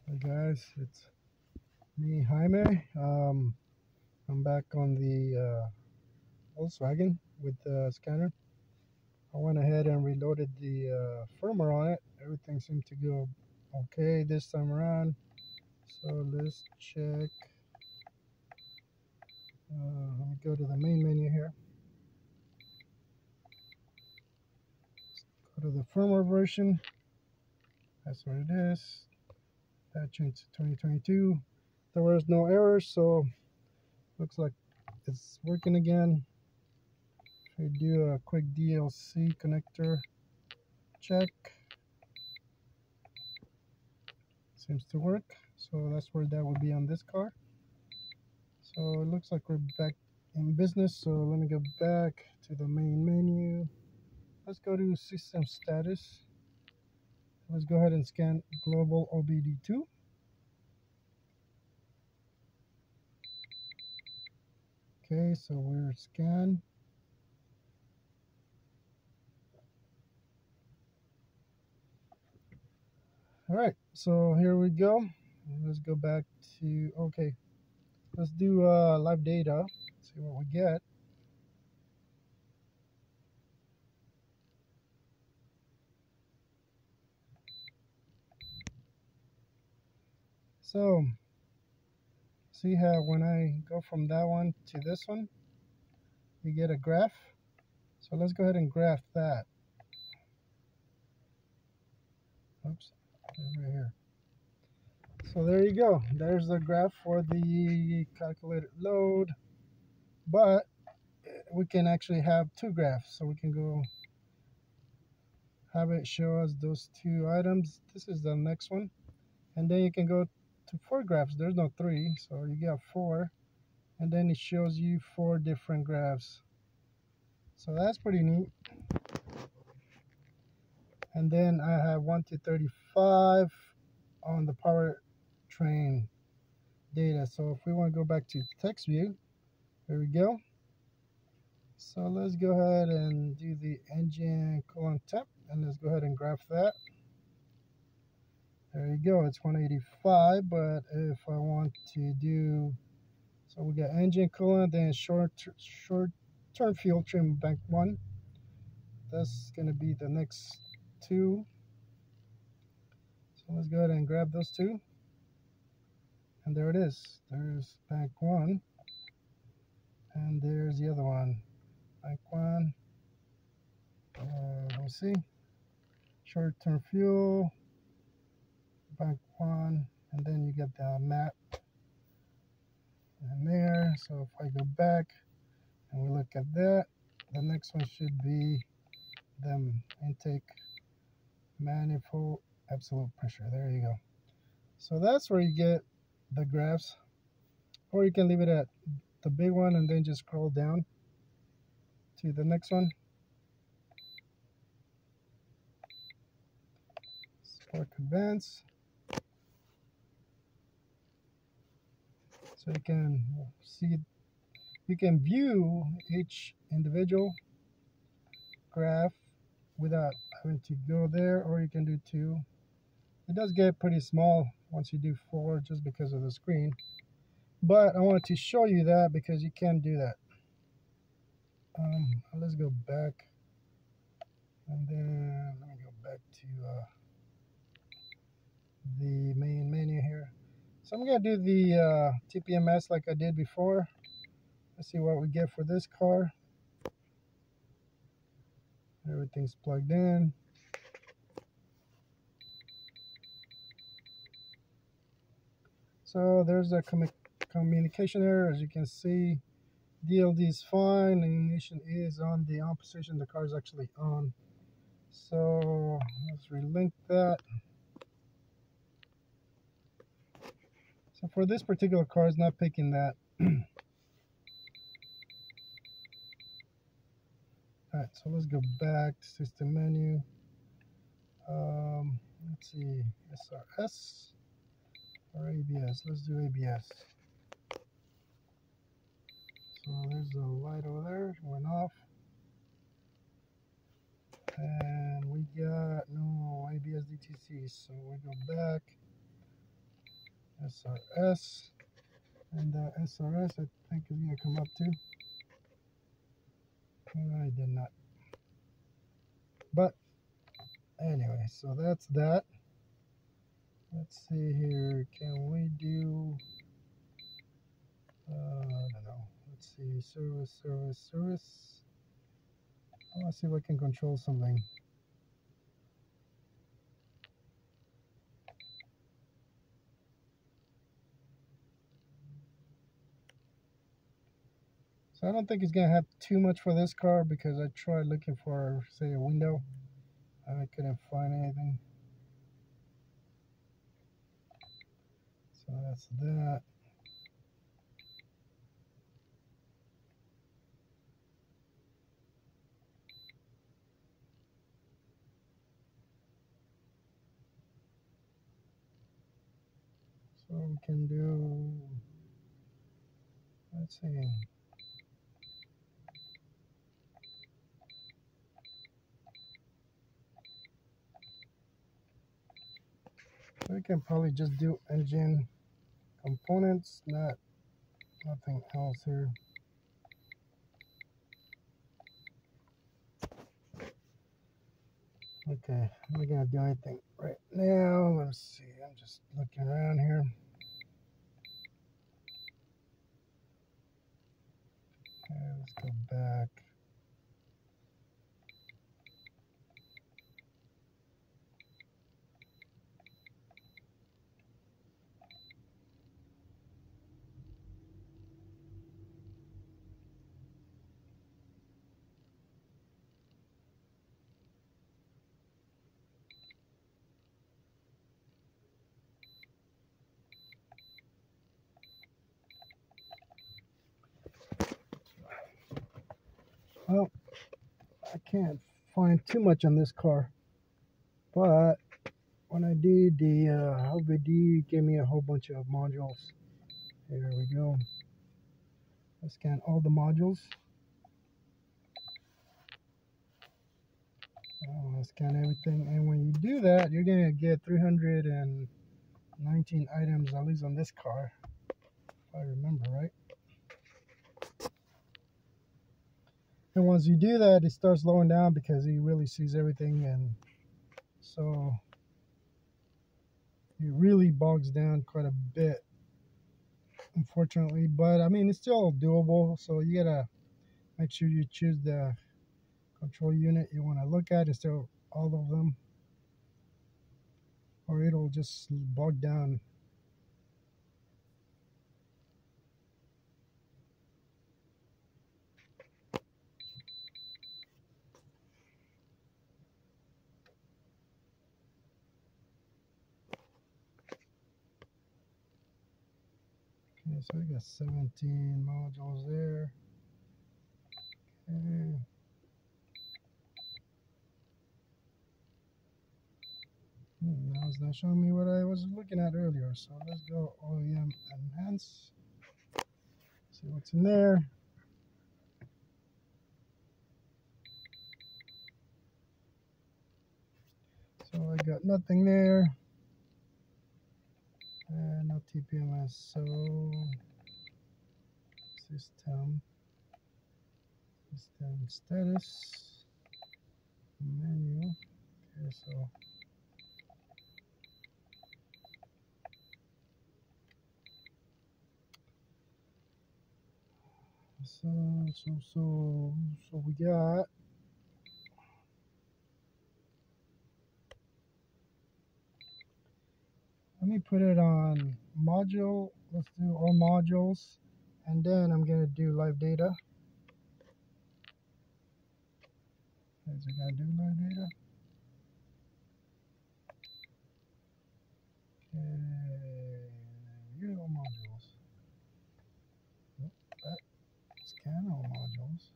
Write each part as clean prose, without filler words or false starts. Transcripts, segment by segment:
Hey guys, it's me, Jaime. I'm back on the Volkswagen with the scanner. I went ahead and reloaded the firmware on it. Everything seemed to go okay this time around. So let's check. Let me go to the main menu here. Go to the firmware version. That's what it is. That changed to 2022. There was no errors, so looks like it's working again. We do a quick DLC connector check. Seems to work. So that's where that would be on this car. So it looks like we're back in business. So let me go back to the main menu. Let's go to system status. Let's go ahead and scan global OBD2. Okay, so we're scanned. All right, so here we go. Let's go back to, okay, let's do live data, see what we get. So see how when I go from that one to this one, you get a graph. So let's go ahead and graph that. Oops, right here. So there you go. There's the graph for the calculated load. But we can actually have two graphs. So we can go have it show us those two items. This is the next one. And then you can go to four graphs. There's no three. So you got four. And then it shows you four different graphs. So that's pretty neat. And then I have 1 to 35 on the powertrain data. So if we want to go back to text view, there we go. So let's go ahead and do the engine coolant temp, and let's go ahead and graph that. There you go, it's 185, but if I want to do, so we got engine coolant, then short-term fuel trim bank 1. That's going to be the next two. So let's go ahead and grab those two. And there it is. There's bank 1. And there's the other one. Bank 1. Let's see. Short-term fuel. Bank 1. And then you get the map in there. So if I go back and we look at that, the next one should be the intake manifold absolute pressure. There you go. So that's where you get the graphs, or you can leave it at the big one and then just scroll down to the next one. Spark advance. So you can see, you can view each individual graph without having to go there, or you can do two. It does get pretty small once you do four just because of the screen. But I wanted to show you that because you can do that. Let's go back. And then let me go back to the main menu here. So I'm going to do the TPMS like I did before. Let's see what we get for this car. Everything's plugged in. So there's a communication error. As you can see, DLD is fine. The ignition is on the on position. The car is actually on. So let's relink that. So for this particular car, it's not picking that. Alright, so let's go back to system menu. Let's see, SRS or ABS. Let's do ABS. So there's the light over there, went off. And we got no ABS DTC, so we go back. SRS, and the SRS I think is gonna come up too. I did not. But anyway, so that's that. Let's see here. Can we do? I don't know. Let's see. Service. I want to see if I can control something. So I don't think it's gonna have too much for this car because I tried looking for, say, a window. I couldn't find anything. So that's that. So we can do, let's see. We can probably just do engine components, nothing else here. Okay, I'm not gonna do anything right now. Let's see. I'm just looking around here. Okay, let's go back. Well, I can't find too much on this car, but when I did the LVD, it gave me a whole bunch of modules. Here we go. I scan all the modules. I scan everything, and when you do that, you're gonna get 319 items, at least on this car, if I remember right. And once you do that, it starts slowing down because he really sees everything, and so it really bogs down quite a bit, unfortunately. But I mean, it's still doable. So you gotta make sure you choose the control unit you want to look at instead of all of them, or it'll just bog down. Okay, so we got 17 modules there. Okay. Now it's not showing me what I was looking at earlier. So let's go OEM enhance. See what's in there. So I got nothing there. And no TPMS. So system status menu. Okay, so we got, let me put it on module. Let's do all modules, and then I'm gonna do live data. Is it gonna do live data? Okay, view all modules. Nope, scan all modules.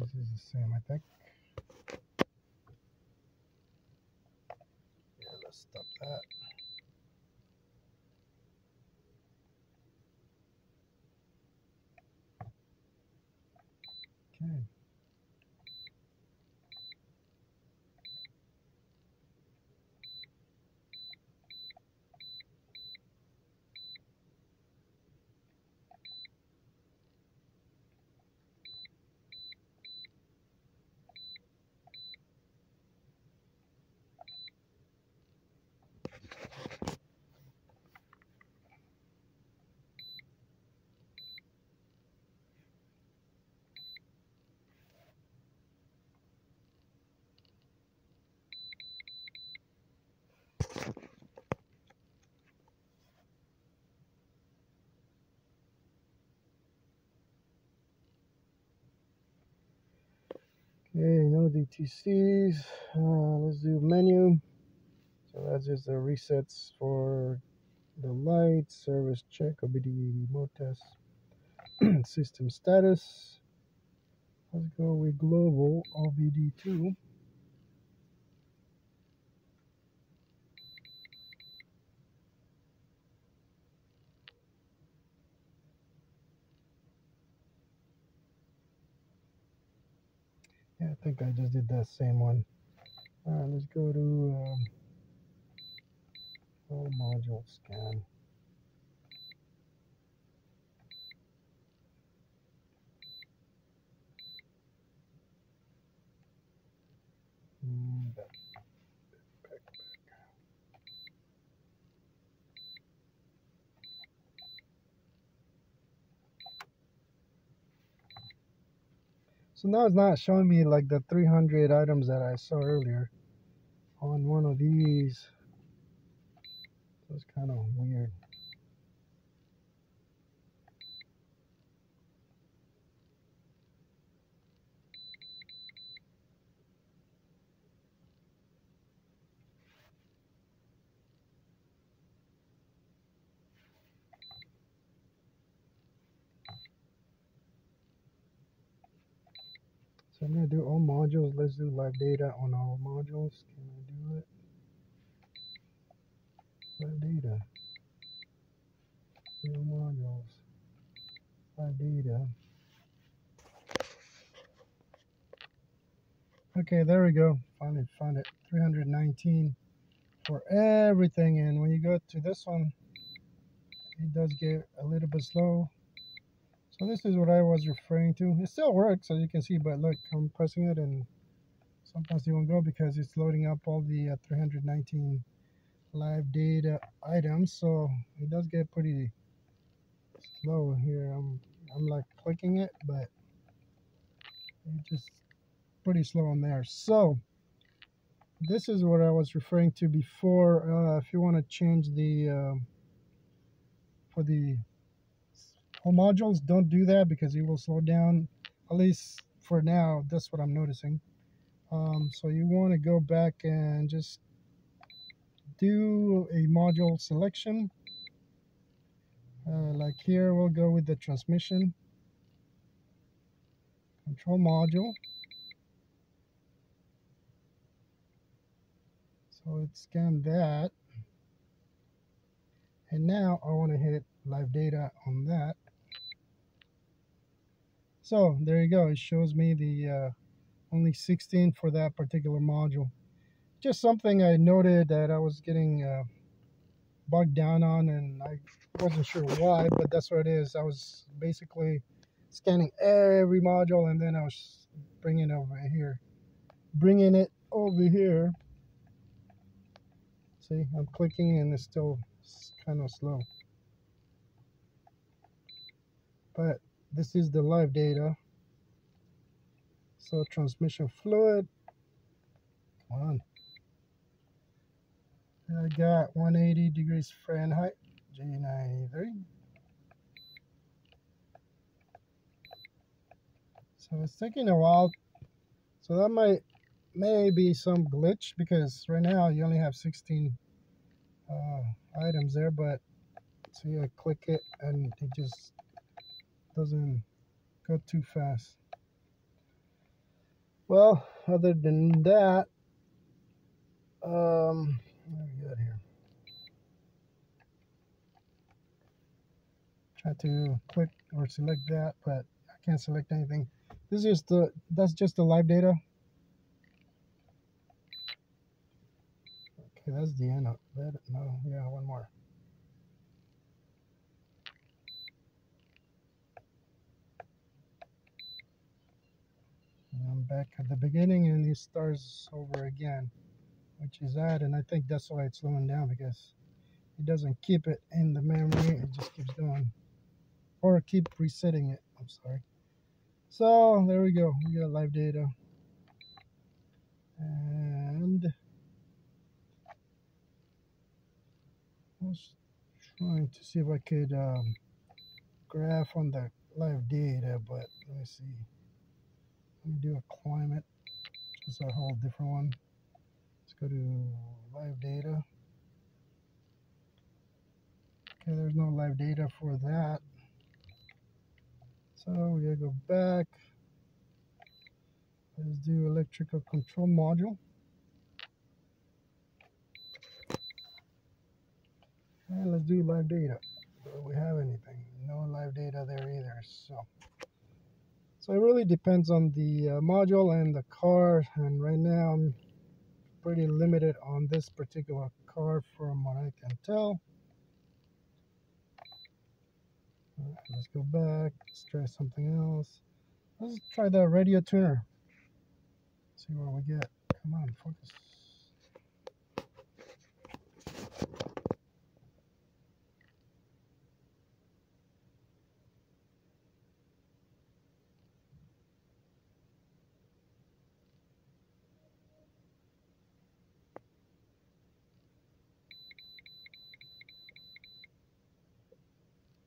This is the same, I think. Yeah, let's stop that. Okay. Okay, no DTCs. Let's do menu. So that's just the resets for the lights, service check, OBD mode test, system status. Let's go with global OBD2. Yeah, I think I just did that same one. Alright, let's go to all module scan. Back. So now it's not showing me like the 300 items that I saw earlier on one of these. So it's kind of weird. So I'm going to do all modules. Let's do live data on all modules. Can I do it? Live data. All modules. Live data. Okay, there we go. Finally found it. 319 for everything. And when you go to this one, it does get a little bit slow. So this is what I was referring to. It still works, as you can see, but look, I'm pressing it and sometimes it won't go because it's loading up all the 319 live data items. So it does get pretty slow here. I'm like clicking it, but it's just pretty slow on there. So this is what I was referring to before. If you want to change the for the whole modules, don't do that because it will slow down. At least for now, that's what I'm noticing. So you want to go back and just do a module selection. Like here, we'll go with the transmission control module. So it scanned that. And now I want to hit live data on that. So there you go. It shows me the only 16 for that particular module. Just something I noted that I was getting bogged down on, and I wasn't sure why, but that's what it is. I was basically scanning every module, and then I was bringing it over here. See, I'm clicking, and it's still kind of slow. But this is the live data. So transmission fluid. Come on. I got 180 degrees Fahrenheit, G93. So it's taking a while. So that may be some glitch because right now you only have 16 items there, but see, I click it and it just doesn't go too fast. Well, other than that, what do we got here? Try to click or select that, but I can't select anything. This is that's just the live data. Okay, that's the end of it. No, yeah, one more. And I'm back at the beginning and it starts over again, which is odd, and I think that's why it's slowing down because it doesn't keep it in the memory, it just keeps going. Or keep resetting it, I'm sorry. So there we go, we got live data. And I was trying to see if I could graph on the live data, but let me see. Let me do a climate. It's a whole different one. Let's go to live data. Okay, there's no live data for that. So we gotta go back. Let's do electrical control module. And let's do live data. Do we have anything? No live data there either. So it really depends on the module and the car. And right now I'm pretty limited on this particular car from what I can tell. Let's go back. Let's try something else. Let's try the radio tuner. See what we get. Come on, focus.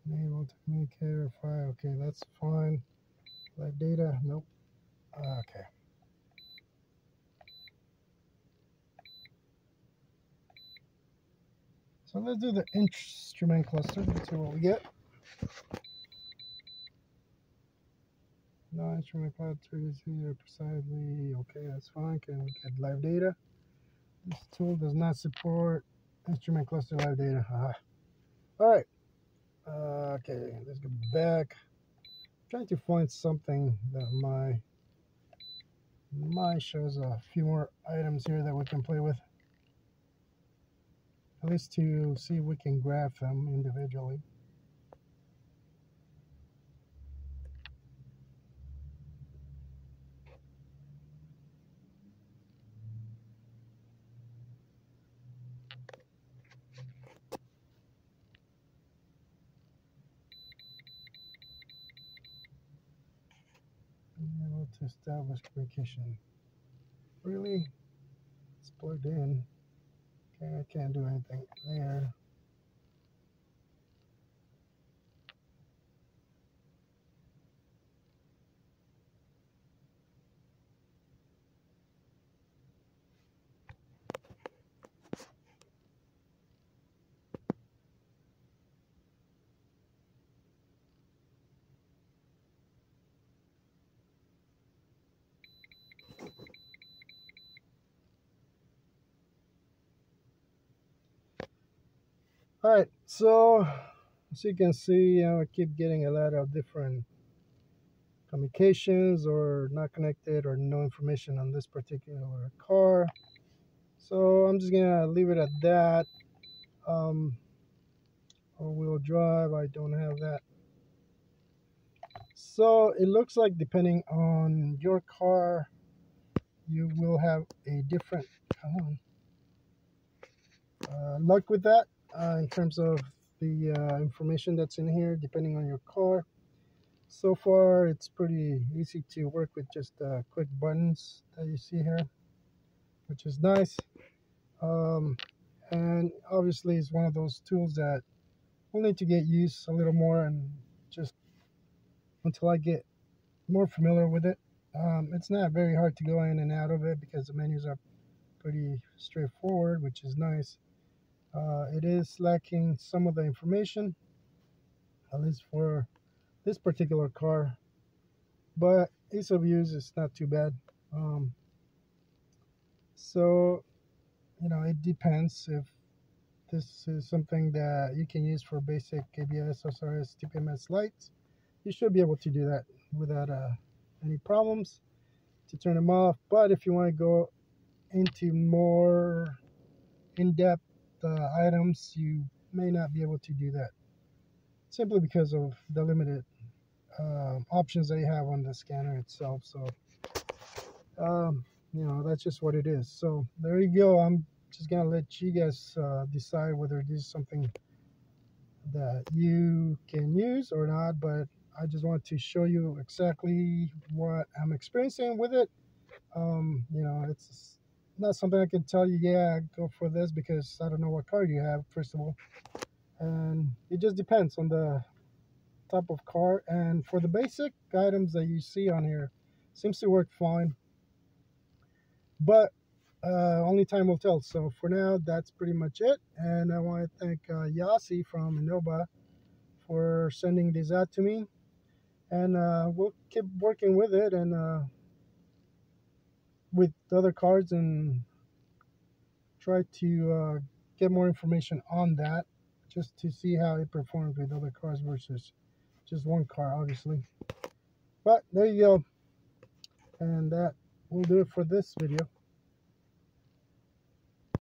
Enable to communicate or file. Okay, that's fine. Live data. Nope. Okay. So let's do the instrument cluster. Let's see what we get. No instrument cluster is here precisely. Okay, that's fine. Can we get live data? This tool does not support instrument cluster live data. All right. Okay, let's go back. I'm trying to find something that my shows a few more items here that we can play with. At least to see if we can graph them individually. Being able to establish communication. Really? It's plugged in. Okay, I can't do anything there. All right, so as you can see, I keep getting a lot of different communications or not connected or no information on this particular car. So I'm just gonna leave it at that. All-wheel drive, I don't have that. So it looks like depending on your car, you will have a different luck with that in terms of the information that's in here, depending on your car. So far, it's pretty easy to work with just quick buttons that you see here, which is nice. And obviously, it's one of those tools that will need to get used a little more, and just until I get more familiar with it. It's not very hard to go in and out of it because the menus are pretty straightforward, which is nice. It is lacking some of the information, at least for this particular car, but ease of use is not too bad. So, it depends if this is something that you can use for basic ABS, SRS, TPMS lights. You should be able to do that without any problems to turn them off. But if you want to go into more in-depth items, you may not be able to do that simply because of the limited options that you have on the scanner itself. So that's just what it is. So there you go. I'm just gonna let you guys decide whether this is something that you can use or not, but I just want to show you exactly what I'm experiencing with it. It's not something I can tell you, yeah, go for this, because I don't know what car you have, first of all. And it just depends on the type of car. And for the basic items that you see on here, seems to work fine. but only time will tell. So for now, that's pretty much it. And I want to thank Yasi from Innova for sending these out to me. And we'll keep working with it and with the other cards and try to get more information on that just to see how it performs with other cars versus just one car, obviously. But there you go. And that will do it for this video.